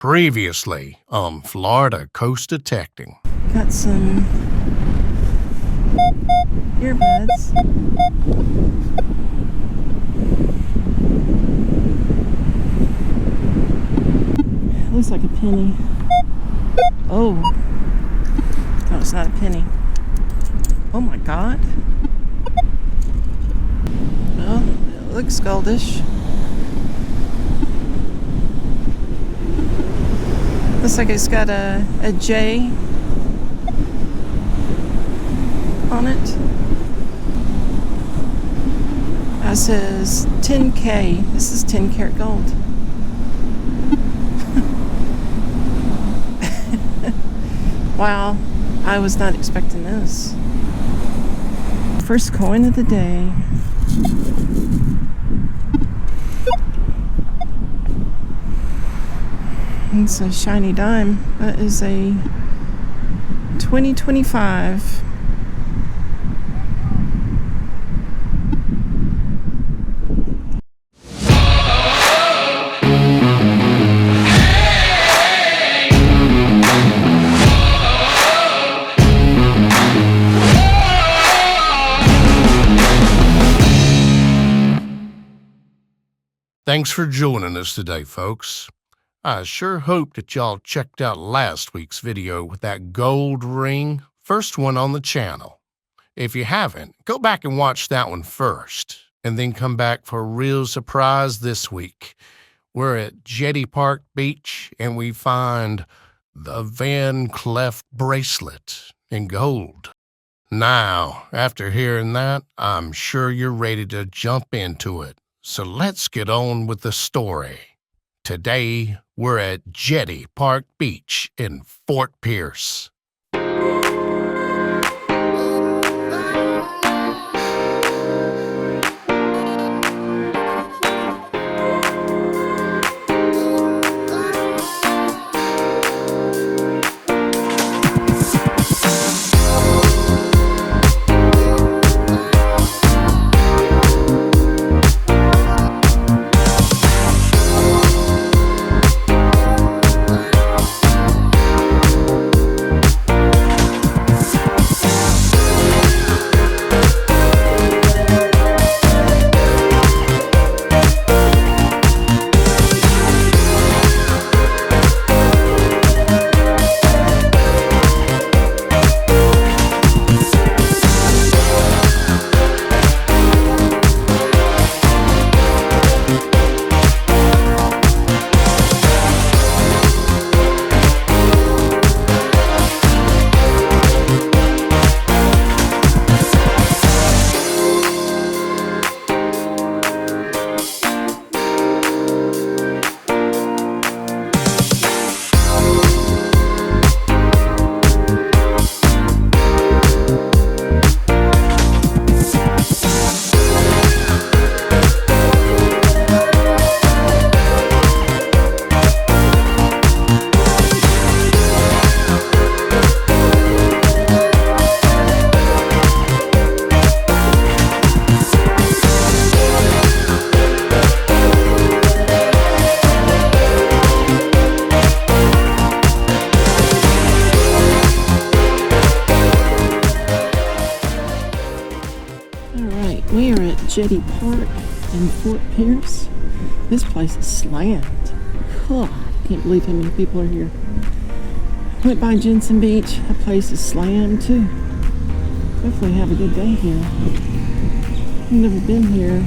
Previously on Florida Coast Detecting. Got some earbuds. It looks like a penny. Oh, no, it's not a penny. Oh my God. Well, it looks goldish. Looks like it's got a J on it. That says 10K. This is 10 karat gold. Wow, I was not expecting this. First coin of the day. It's a shiny dime. That is a 2025. Thanks for joining us today, folks. I sure hope that y'all checked out last week's video with that gold ring, first one on the channel. If you haven't, go back and watch that one first, and then come back for a real surprise this week. We're at Jetty Park Beach, and we find the Van Cleef bracelet in gold. Now, after hearing that, I'm sure you're ready to jump into it. So let's get on with the story. Today, we're at Jetty Park Beach in Fort Pierce. We are at Jetty Park in Fort Pierce. This place is slammed. God, I can't believe how many people are here. Went by Jensen Beach. That place is slammed too. Hopefully have a good day here. I've never been here.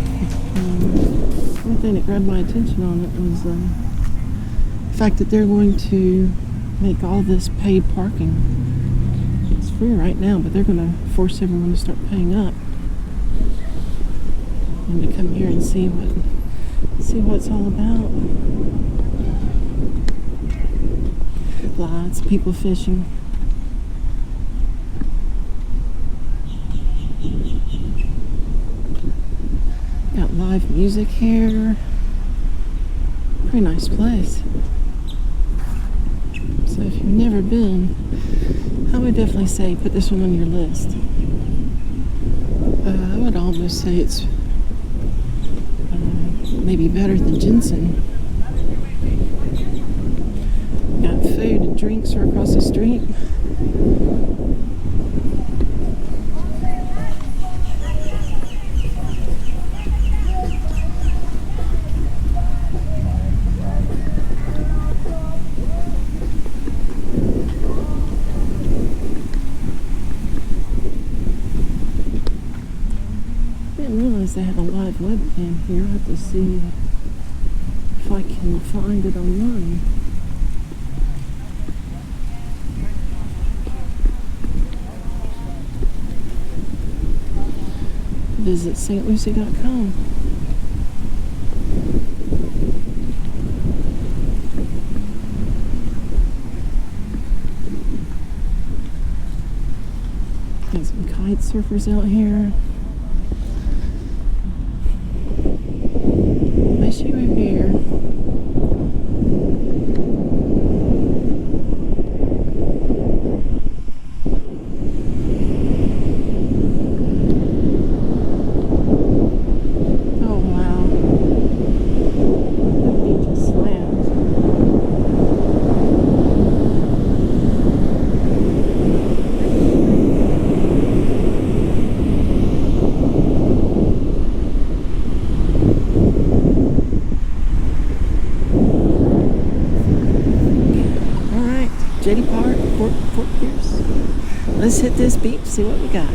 One thing that grabbed my attention on it was the fact that they're going to make all this paid parking. It's free right now, but they're going to force everyone to start paying up. And to come here and see what it's all about. Lots of people fishing. Got live music here. Pretty nice place. So if you've never been, I would definitely say put this one on your list. I would almost say it's maybe better than Jensen. food and drinks are across the street. They have a live webcam here. I have to see if I can find it online. Visit stlucie.com. Got some kite surfers out here. You were here. Oh wow. The beach is slammed. Jetty Park, Fort Pierce. Let's hit this beach, see what we got.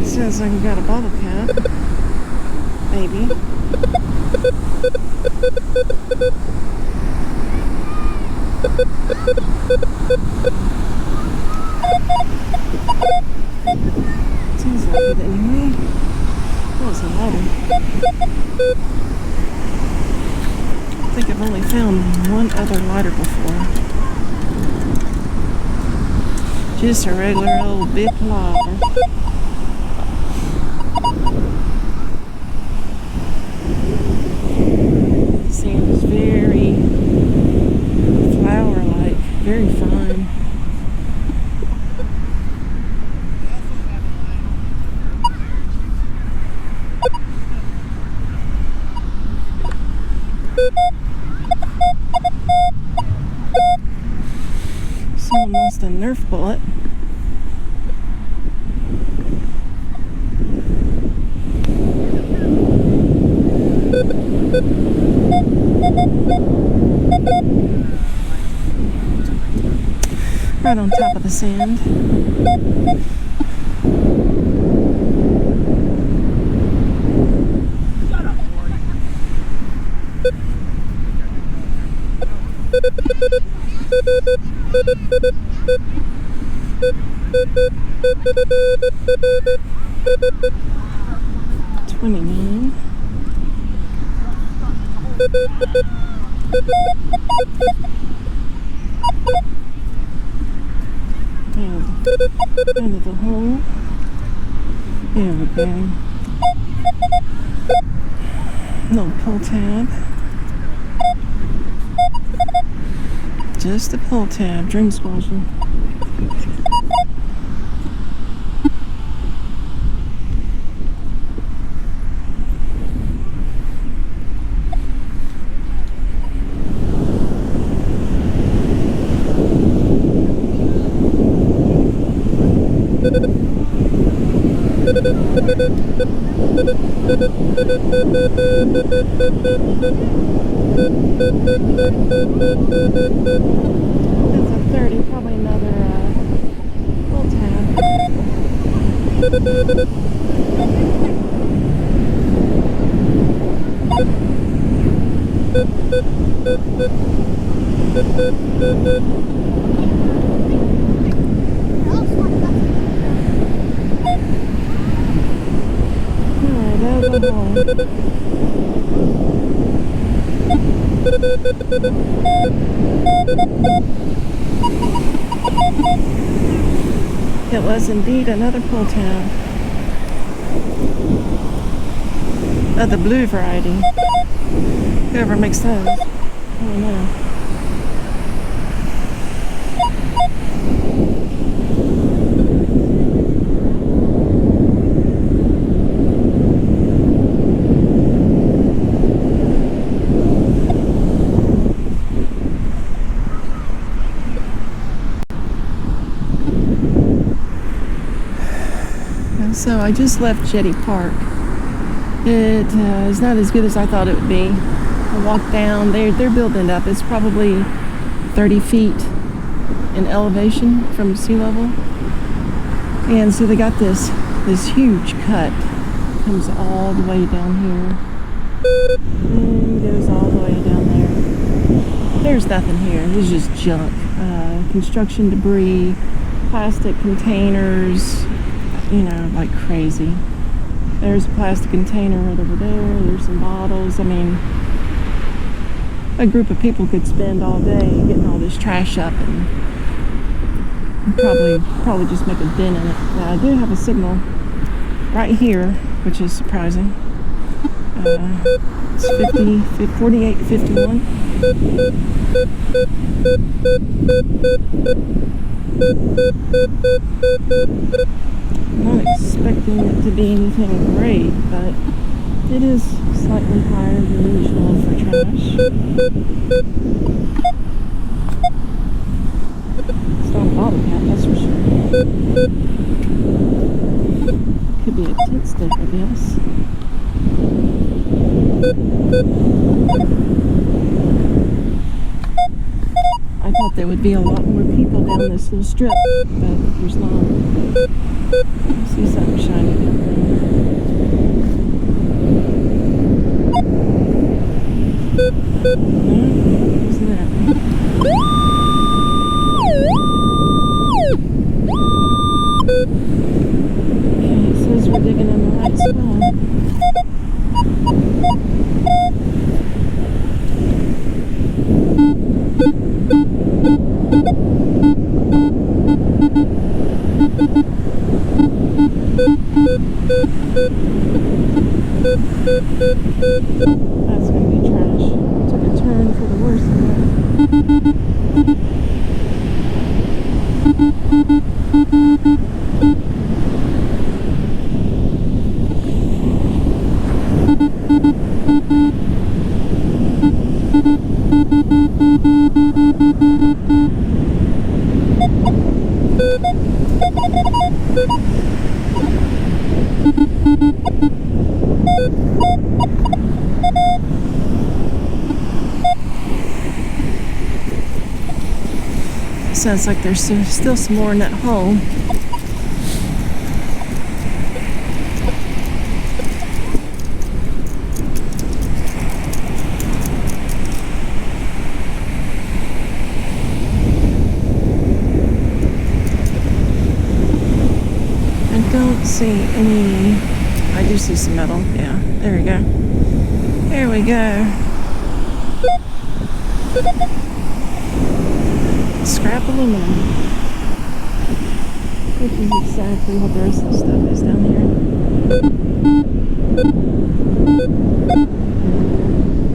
It says I got a bottle cap. Maybe. Seems like it anyway. That was a lighter. I think I've only found one other lighter before. Just a regular old Bic lighter. Sand is very flower-like, very fine. Someone lost a Nerf bullet. Right on top of the sand. $29. End of the hole. There we go. No pull tab. Just a pull tab. Dream squasher. That's a 30, probably another pull tab. It was indeed another pull tab. The blue variety. Whoever makes those. I don't know. So I just left Jetty Park. It is not as good as I thought it would be. I walked down, they're building it up. It's probably 30 feet in elevation from sea level. And so they got this huge cut. It comes all the way down here. And goes all the way down there. There's nothing here. It's just junk. Construction debris, plastic containers, you know, like crazy. There's a plastic container right over there. There's some bottles. I mean, a group of people could spend all day getting all this trash up and probably just make a dent in it. Now, I do have a signal right here, which is surprising. It's 4851. I'm not expecting it to be anything great, but it is slightly higher than usual for trash. It's not a bottle cap, that's for sure. Could be a tit stick, I guess. I thought there would be a lot more people down this little strip, but there's not. I see something shiny down there. What's that? Okay, it says we're digging in the right spot. That's gonna be trash. Took a turn for the worse of Sounds like there's still some more in that hole. I don't see any. I do see some metal. Yeah, there we go. There we go. Scrap aluminum, which is exactly what the rest of the stuff is down here.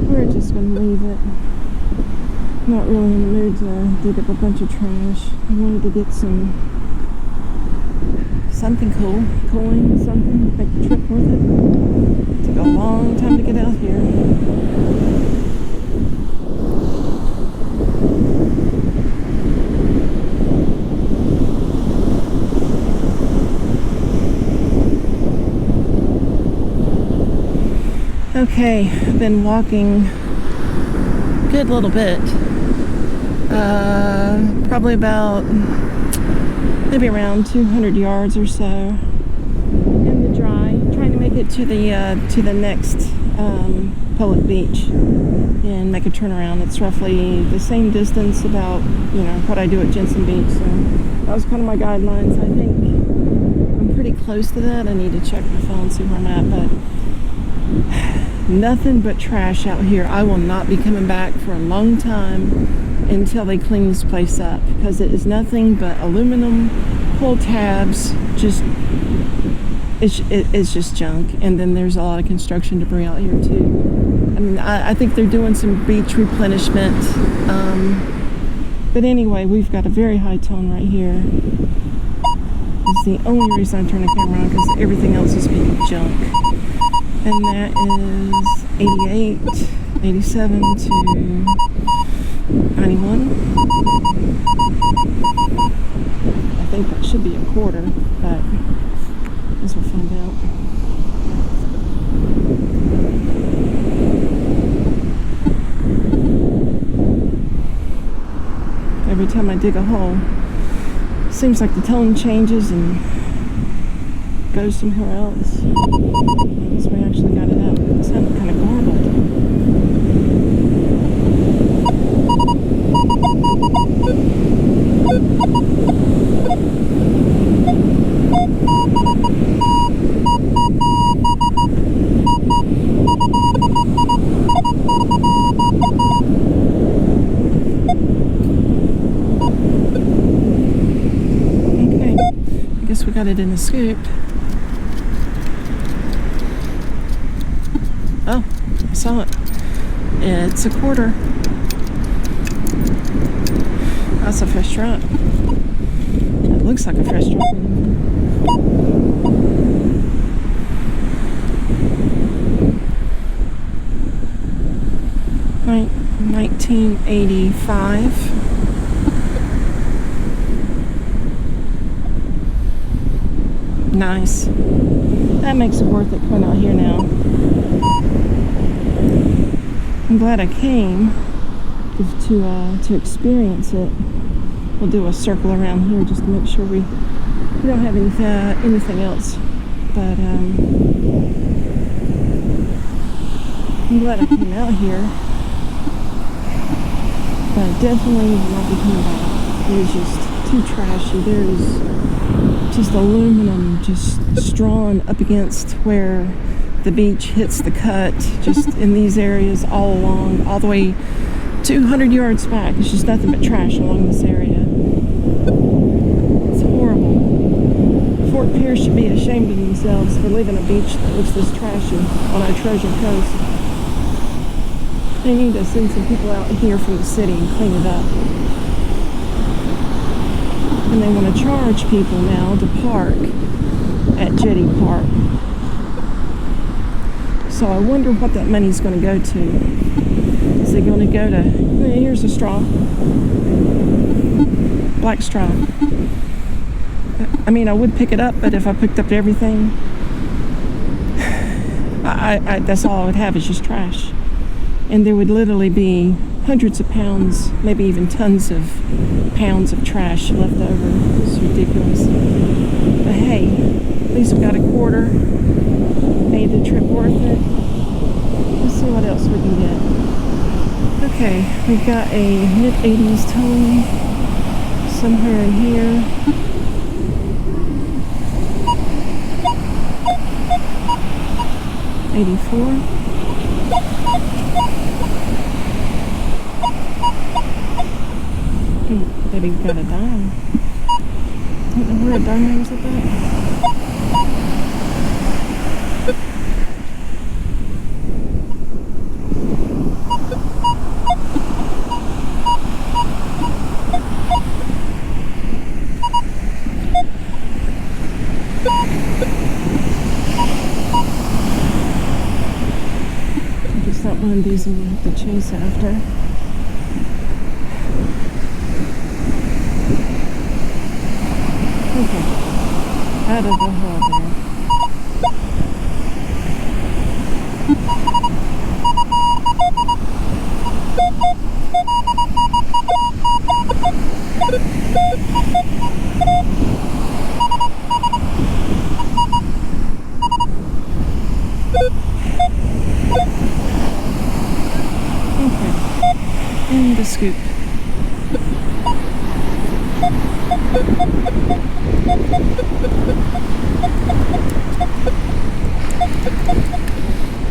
We're just going to leave it. Not really in the mood to dig up a bunch of trash. I wanted to get something cooling, something to make the trip worth it. It took a long time to get out here. Okay, I've been walking a good little bit, probably about maybe around 200 yards or so in the dry, trying to make it to the next public beach and make a turnaround. It's roughly the same distance about, you know, what I do at Jensen Beach, so that was kind of my guidelines. I think I'm pretty close to that. I need to check my phone, see where I'm at, but nothing but trash out here. I will not be coming back for a long time until they clean this place up, because it is nothing but aluminum, pull tabs, just it's just junk. And then there's a lot of construction debris out here too. I mean, I think they're doing some beach replenishment. But anyway, we've got a very high tone right here. It's the only reason I turn the camera on, because everything else is being junk. And that is 88, 87 to 91. I think that should be a quarter, but I guess we'll find out. Every time I dig a hole, seems like the tone changes and goes somewhere else. Unless we actually got it out. It sounded kind of garbled. Okay, I guess we got it in the scoop. Oh, I saw it. It's a quarter. That's a fresh drop. It looks like a fresh drop. 1985. Nice. That makes it worth it coming out here now. I'm glad I came to experience it. We'll do a circle around here just to make sure we don't have anything else. But I'm glad I came out here. But definitely will not be coming back. It is just too trashy. There's just aluminum just strawn up against where the beach hits the cut, just in these areas all along, all the way 200 yards back. It's just nothing but trash along this area. It's horrible. Fort Pierce should be ashamed of themselves for leaving a beach that looks this trashy on our treasure coast. They need to send some people out here from the city and clean it up. And they want to charge people now to park at Jetty Park. So I wonder what that money's going to go to. Is it going to go to, here's a straw. Black straw. I mean, I would pick it up, but if I picked up everything, that's all I would have is just trash. And there would literally be hundreds of pounds, maybe even tons of pounds of trash left over. It's ridiculous. But hey, at least we got a quarter. Made the trip worth it. Let's see what else we can get. Okay, we've got a mid-80s tone somewhere in here. $84. Maybe we got a dime. I don't know where a dime is at that. It's not one of these I'm going to have to chase after. Okay, out of the hole there. Okay, in the scoop.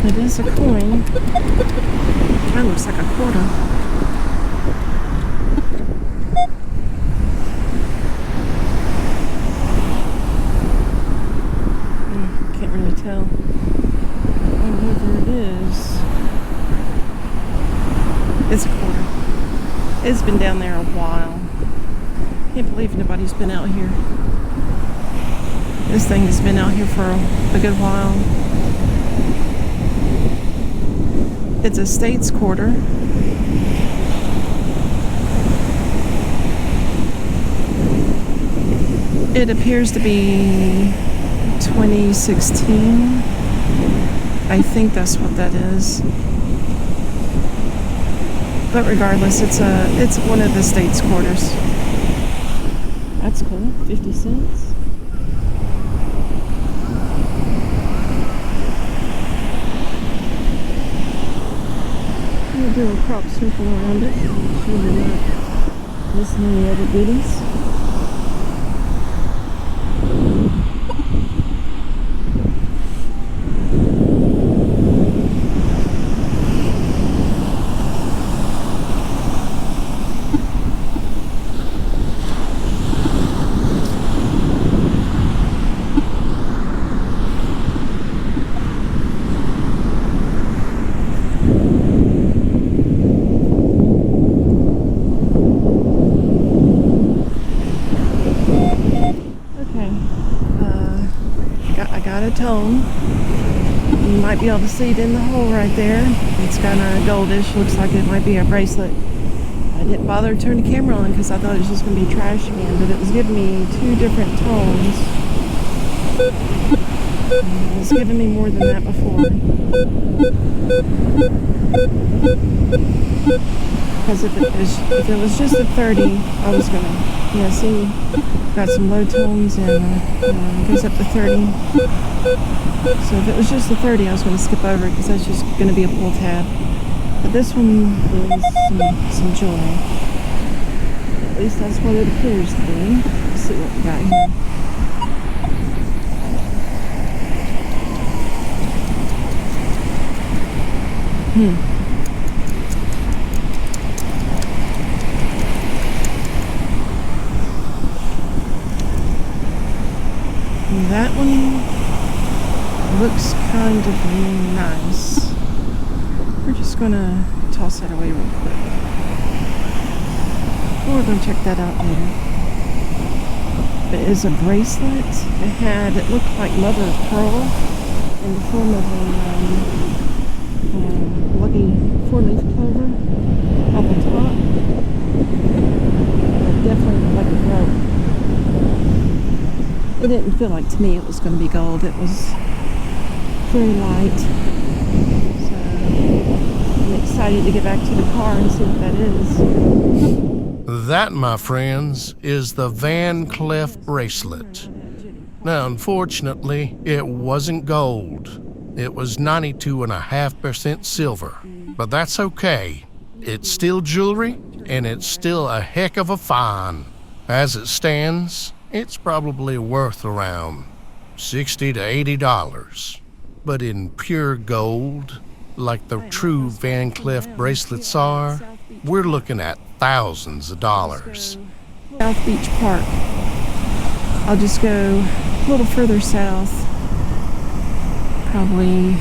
It is a coin. Kind of looks like a quarter. It's a quarter. It's been down there a while. Can't believe nobody's been out here. This thing has been out here for a good while. It's a States quarter. It appears to be 2016. I think that's what that is. But regardless, it's one of the States quarters. That's cool. 50 cents. We'll do a crop circle around it. Make sure we're not missing any other goodies. Tone. You might be able to see it in the hole right there. It's kind of goldish. Looks like it might be a bracelet. I didn't bother to turn the camera on because I thought it was just going to be trash again, but it was giving me two different tones. It was giving me more than that before. Because if it was just a 30, I was going to, see, got some low tones and goes up to 30. So if it was just a 30, I was going to skip over it because that's just going to be a pull tab. But this one is some joy. At least that's what it appears to be. Let's see what we got here. That one looks kind of nice. We're just gonna toss that away real quick. We're gonna check that out later. It is a bracelet. It looked like mother of pearl in the form of a lucky 4-leaf clover at the top. It definitely looked like a rope. It didn't feel like to me it was going to be gold. It was very light. So I'm excited to get back to the car and see what that is. That, my friends, is the Van Cleef bracelet. Now, unfortunately, it wasn't gold. It was 92.5% silver. But that's okay. It's still jewelry, and it's still a heck of a find. As it stands, it's probably worth around $60 to $80. But in pure gold, like the true Van Cleef bracelets are, we're looking at thousands of dollars. South Beach Park. I'll just go a little further south. Probably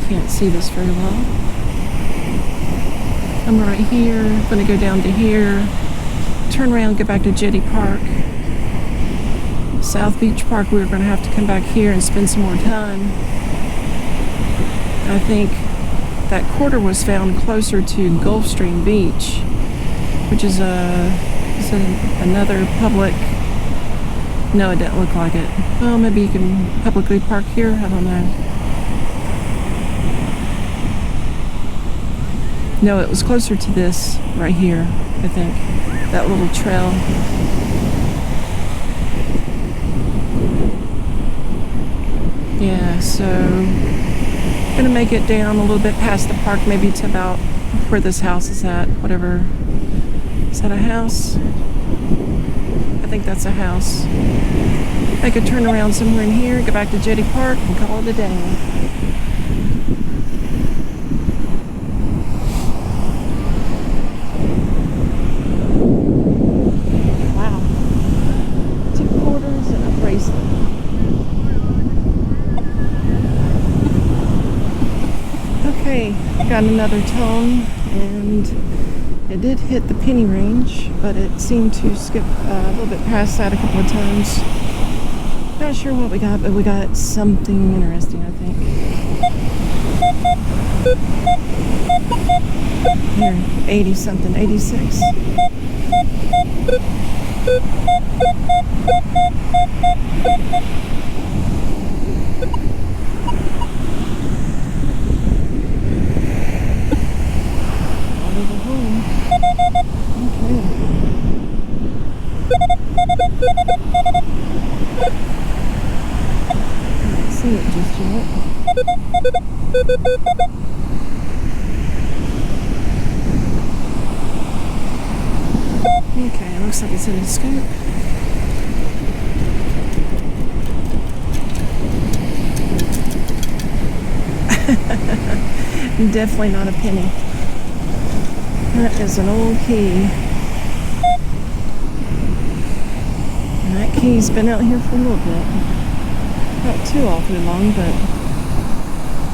can't see this very well. I'm right here. I'm going to go down to here. Turn around, go back to Jetty Park. South Beach Park, we were going to have to come back here and spend some more time. I think that quarter was found closer to Gulfstream Beach, which is another public. No, it didn't look like it. Well, maybe you can publicly park here. I don't know. No, it was closer to this right here, I think. That little trail. Yeah, so I'm gonna make it down a little bit past the park, maybe to about where this house is at, whatever. Is that a house? I think that's a house. I could turn around somewhere in here, go back to Jetty Park and call it a day. Wow. 2 quarters and a bracelet. Okay, got another tone, and it did hit the penny range, but it seemed to skip a little bit past that a couple of times. Not sure what we got, but we got something interesting, I think. Here, 80 something, 86. See it just yet. Okay, looks like it's in a scoop. Definitely not a penny. That is an old key. And that key's been out here for a little bit. Not too awfully long, but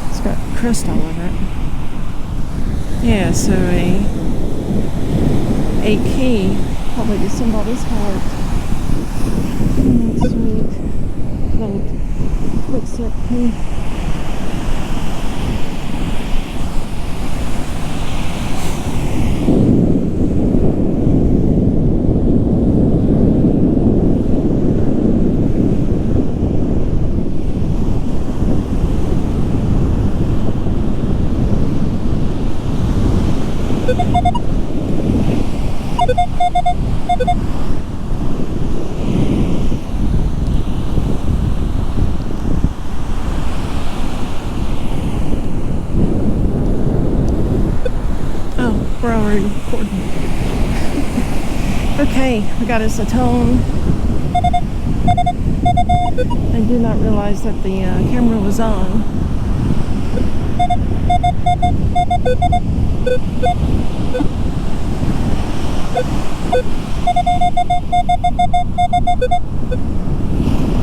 it's got crust all over it. Yeah, so a key, probably to somebody's heart. Sweet. Little quick set key. We're already recording. Okay, we got us a tone. I did not realize that the camera was on.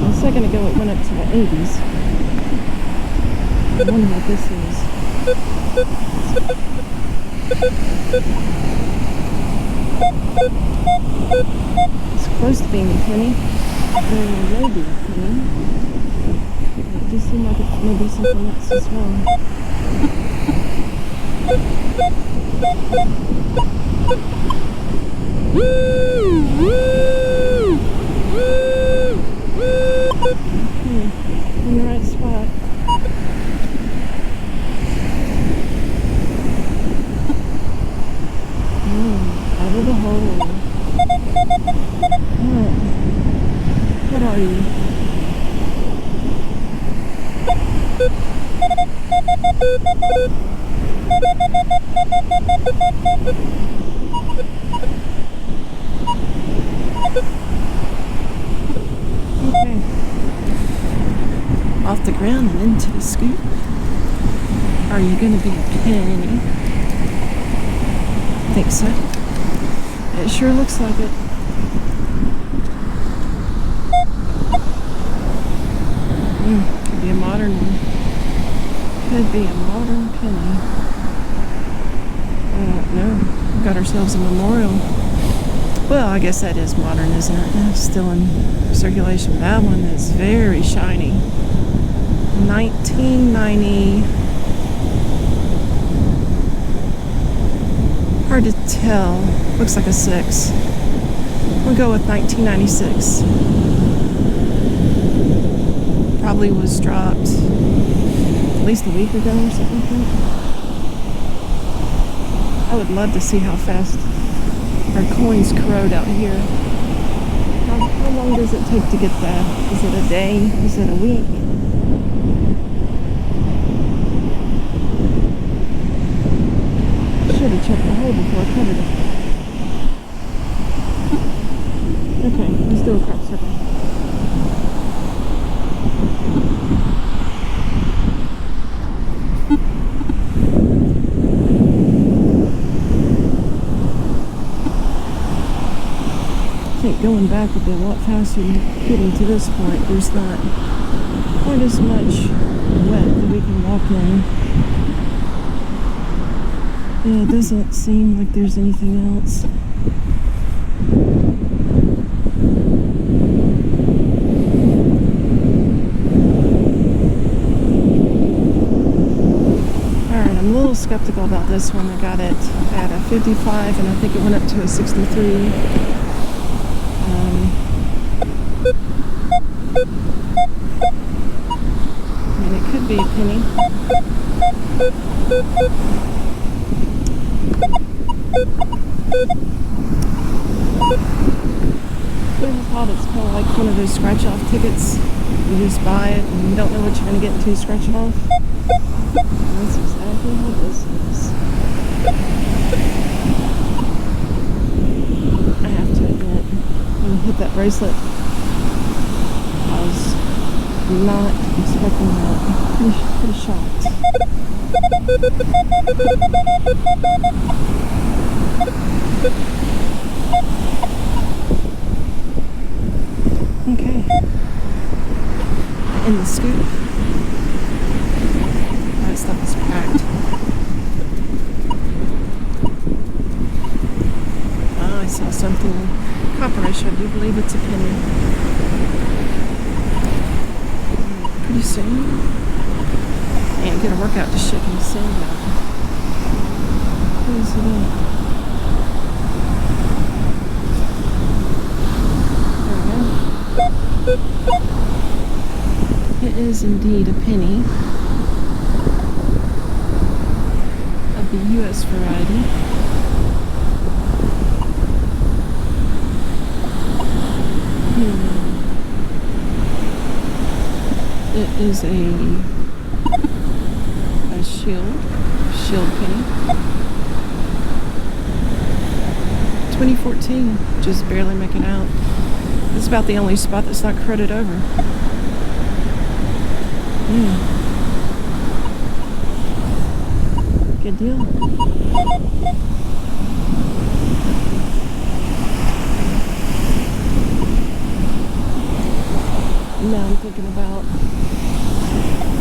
A second ago it went up to the 80s. I wonder what this is. It's close to being a penny. Maybe a penny. It just seemed like it may be something else as well. Okay, in the right spot. Out of the hole. What are you? Okay. Off the ground and into the scoop. Are you going to be a penny? I think so. It sure looks like it. Could be a modern one. Could be a modern penny. I don't know. We've got ourselves a memorial. Well, I guess that is modern, isn't it? It's still in circulation. That one is very shiny. 1990. Hard to tell. Looks like a 6. We'll go with 1996. Probably was dropped at least a week ago or something like that. I would love to see how fast our coins corrode out here. How long does it take to get that? Is it a day? Is it a week? Should have checked the hole before I covered it. Okay, let's do a crop circle. I think going back would be a lot faster than getting to this point. There's not quite as much wet that we can walk in. Yeah, it doesn't seem like there's anything else. Alright, I'm a little skeptical about this one. I got it at a 55 and I think it went up to a 63. I mean, it could be a penny. I thought it's kind of like one of those scratch-off tickets. You just buy it and you don't know what you're going to get until you scratch it off. That's exactly what this is. I have to admit, when I hit that bracelet, I was not expecting that. Pretty shocked. Okay. In the scoop. That stuff is packed. Ah, I saw something copperish. I do believe it's a penny. Pretty soon. And get a workout to shaking the sand out. What is it at? It is indeed a penny of the U.S. variety. It is a shield penny. 2014, just barely making out. It's about the only spot that's not cruded over. Yeah. Good deal. Now I'm thinking about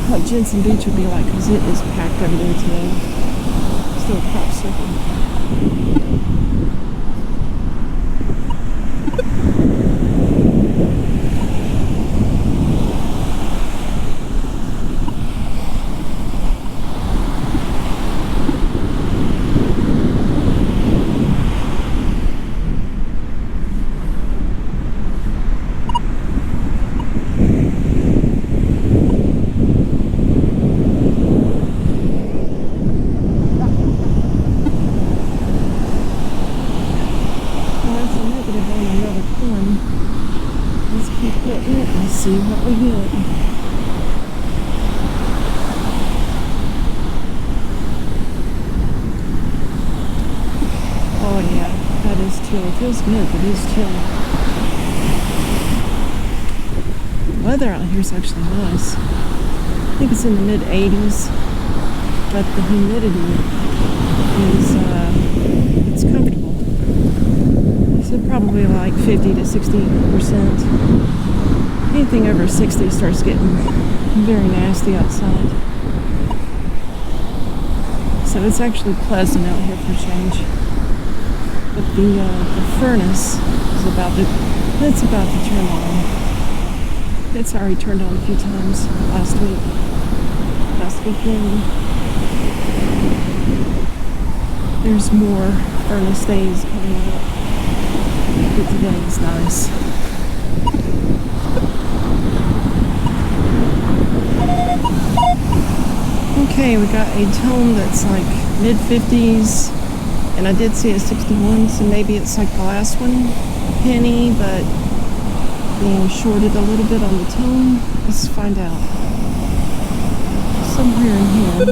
what Jensen Beach would be like, because it is packed over there today. Still a crop circle. See what we get. Oh yeah, that is chill. It feels good, but it is chill. The weather out here is actually nice. I think it's in the mid 80s, but the humidity is it's comfortable. So probably like 50 to 60%. Anything over 60 starts getting very nasty outside. So it's actually pleasant out here for change. But the furnace is about to turn on. It's already turned on a few times last weekend. There's more furnace days coming up. But today is nice. Okay, we got a tone that's like mid-50s, and I did see a 61, so maybe it's like the last one, penny, but being shorted a little bit on the tone. Let's find out. Somewhere in here.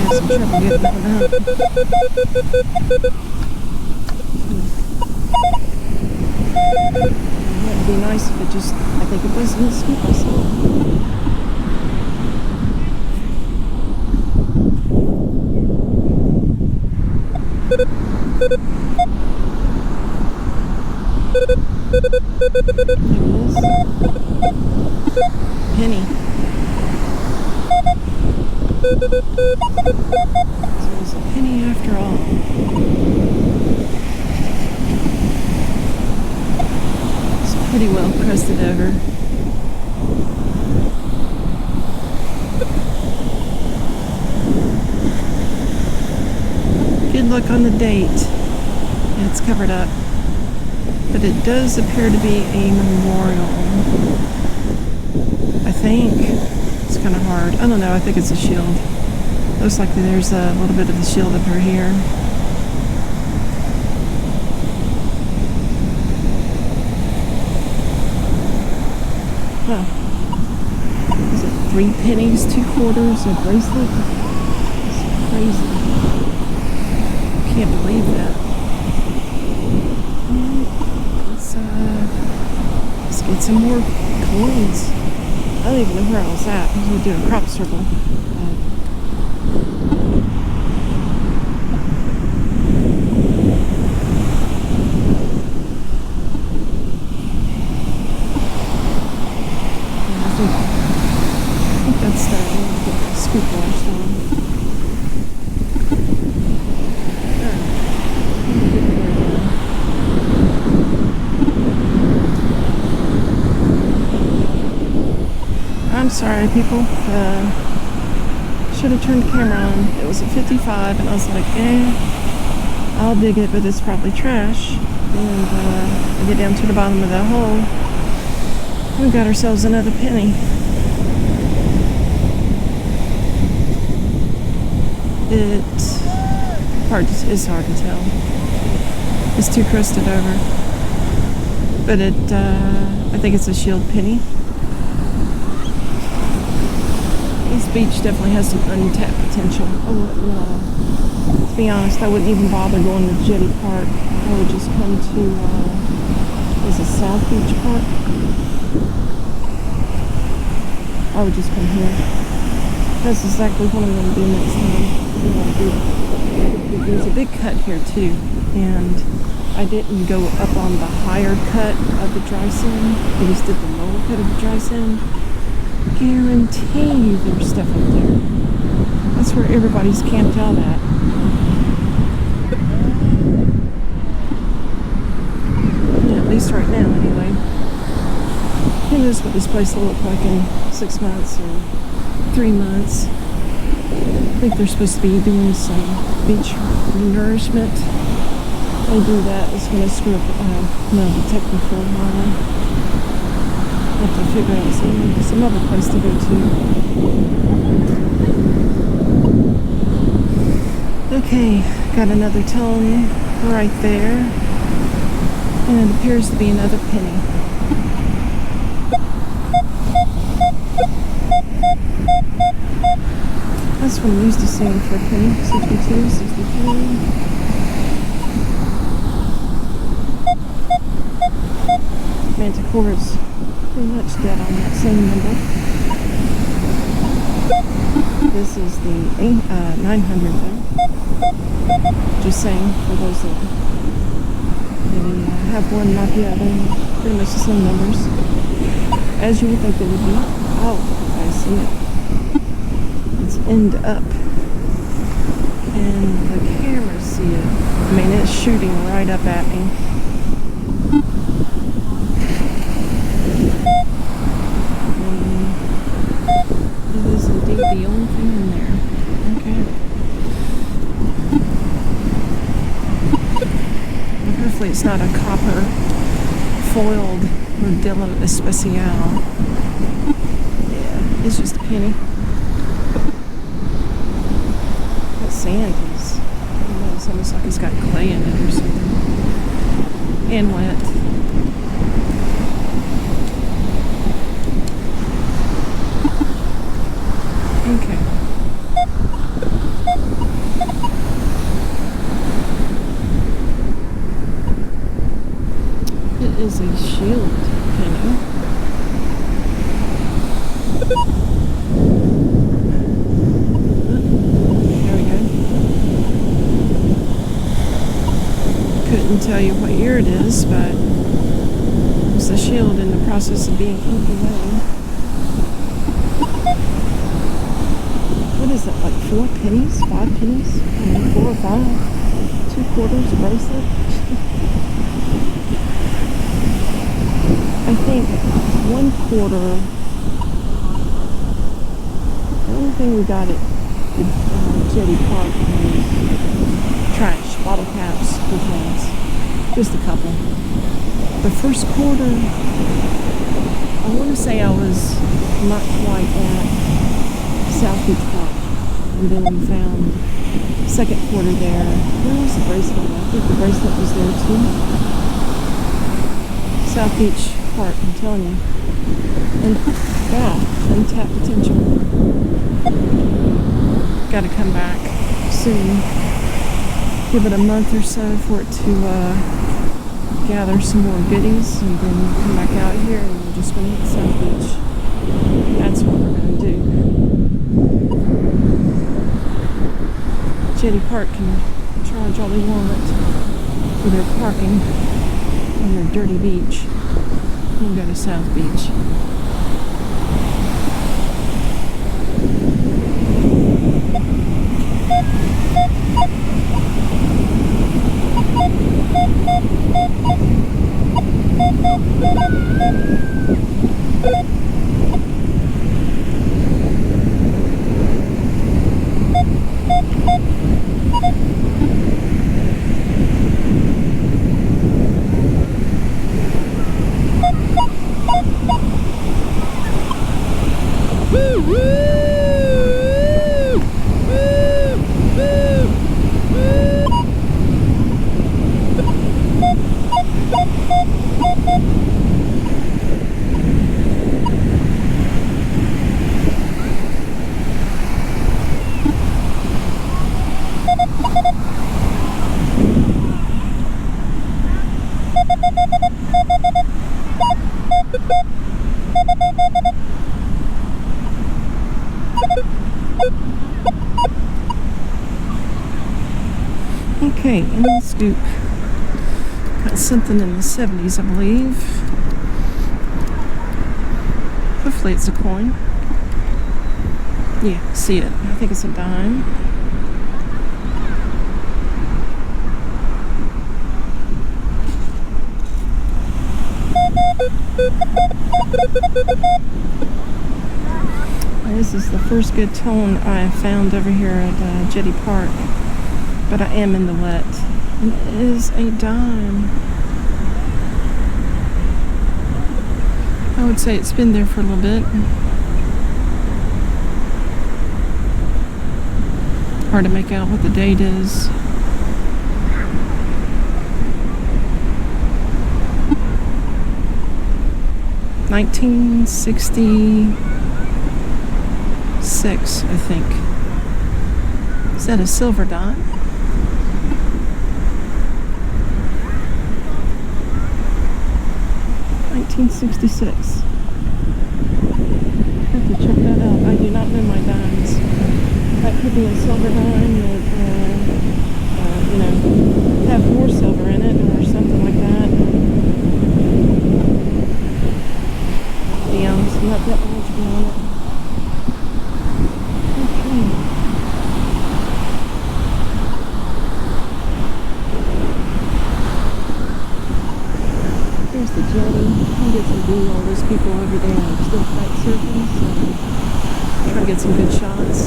Some trouble getting that one out. It would be nice if it just, I think it was in the scoop I saw. There it is. Penny. So it was a penny after all. It's pretty well crusted over. Good luck on the date. It's covered up. But it does appear to be a memorial. I think. It's kind of hard. I don't know. I think it's a shield. Looks like there's a little bit of the shield up her here. Huh. Is it 3 pennies, 2 quarters, a bracelet? It's crazy. Can't believe that. Let's get some more coins. I don't even know where I was at. I was doing a crop circle. I think that's the scoop wash on. I'm sorry, people. Should have turned the camera on. It was at 55, and I was like, I'll dig it, but it's probably trash. And I get down to the bottom of that hole. We got ourselves another penny. It's hard to tell. It's too crusted over. But I think it's a shield penny. This beach definitely has some untapped potential. To be honest, I wouldn't even bother going to Jetty Park. I would just come to, is it South Beach Park? I would just come here. That's exactly what I'm going to do next time. There's a big cut here too, and I didn't go up on the higher cut of the dry sand. I just did the lower cut of the dry sand. Guarantee you there's stuff up there. That's where everybody's camped out at. Yeah, at least right now, anyway. Who knows what this place will look like in 6 months or 3 months. I think they're supposed to be doing some beach nourishment. They do that, it's going to screw up no detector for a while. I have to figure out some other place to go to. Okay, got another tone right there. And it appears to be another penny. That's what I'm used to seeing for a penny. 62, 63. Manticore is pretty much dead on that same number. This is the 900 though. Just saying, for those that maybe have one, not the other. Pretty much the same numbers. As you would think they would be. Oh, I see it. It's end up. And the cameras see it. I mean, it's shooting right up at me. It is indeed the only thing in there. Okay. And hopefully it's not a copper foiled Modelo Especial. Yeah, it's just a penny. That sand is, I don't know, it's almost like it's got clay in it or something. And wet. Okay. It is a shield penny. There we go. couldn't tell you what year it is, but it's the shield in the process of being inked away. What is it, like 4 pennies? 5 pennies? I don't know, 4 or 5? 2 quarters, a bracelet? I think 1 quarter. The only thing we got at Jetty Park was trash, bottle caps, coupons. Just a couple. The first quarter, I want to say I was not quite at South Beach Park. And then we found second quarter there. Where was the bracelet? I think the bracelet was there too. South Beach Park, I'm telling you. And wow, untapped potential. Got to come back soon. Give it a month or so for it to gather some more goodies, and then come back out here and we're just going to hit South Beach. That's what we're going to do. Jetty Park can charge all they want for their parking on their dirty beach. We'll go to South Beach. Okay, in the scoop. Got something in the 70s, I believe. Hopefully it's a coin. Yeah, see it. I think it's a dime. This is the first good tone I found over here at Jetty Park, but I am in the wet. And it is a dime. I would say it's been there for a little bit. Hard to make out what the date is. $1966, I think. Is that a silver dime? $1966. Have to check that out. I do not know my dimes. That could be a silver dime that, have more silver in it or something like that. To be honest, I'm not that knowledgeable on it. Okay. Here's the jetty. You get to view all those people over there still kite surfing, so try to get some good shots.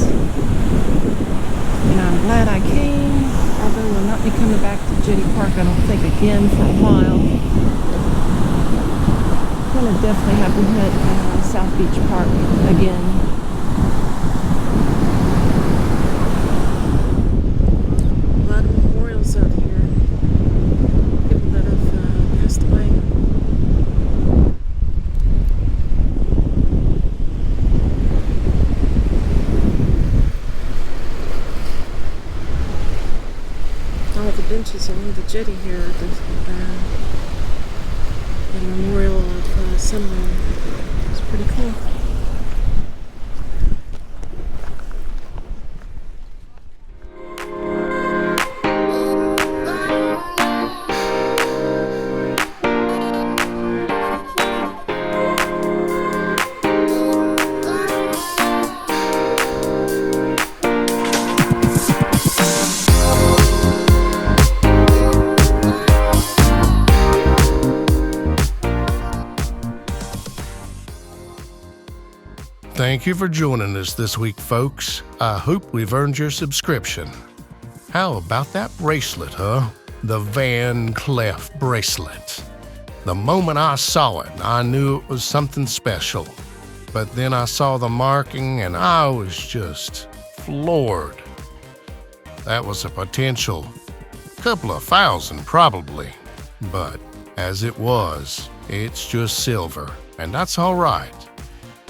And I'm glad I came, although we'll not be coming back to Jetty Park, I don't think, again for a while. I'm gonna definitely have to hit South Beach Park again. A lot of memorials out here. People that have passed away. All the benches along the jetty here, the memorial of someone. It's pretty cool. Thank you for joining us this week, folks. I hope we've earned your subscription. How about that bracelet, huh? The Van Cleef bracelet. The moment I saw it, I knew it was something special. But then I saw the marking and I was just floored. That was a potential couple of thousand probably. But as it was, it's just silver, and that's all right.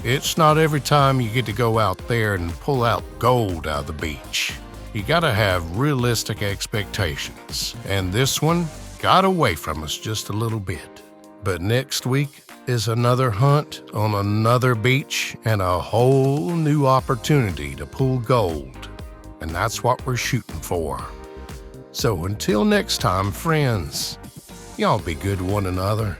It's not every time you get to go out there and pull out gold out of the beach. You gotta have realistic expectations, and this one got away from us just a little bit. But next week is another hunt on another beach and a whole new opportunity to pull gold, and that's what we're shooting for. So until next time, friends, y'all be good to one another.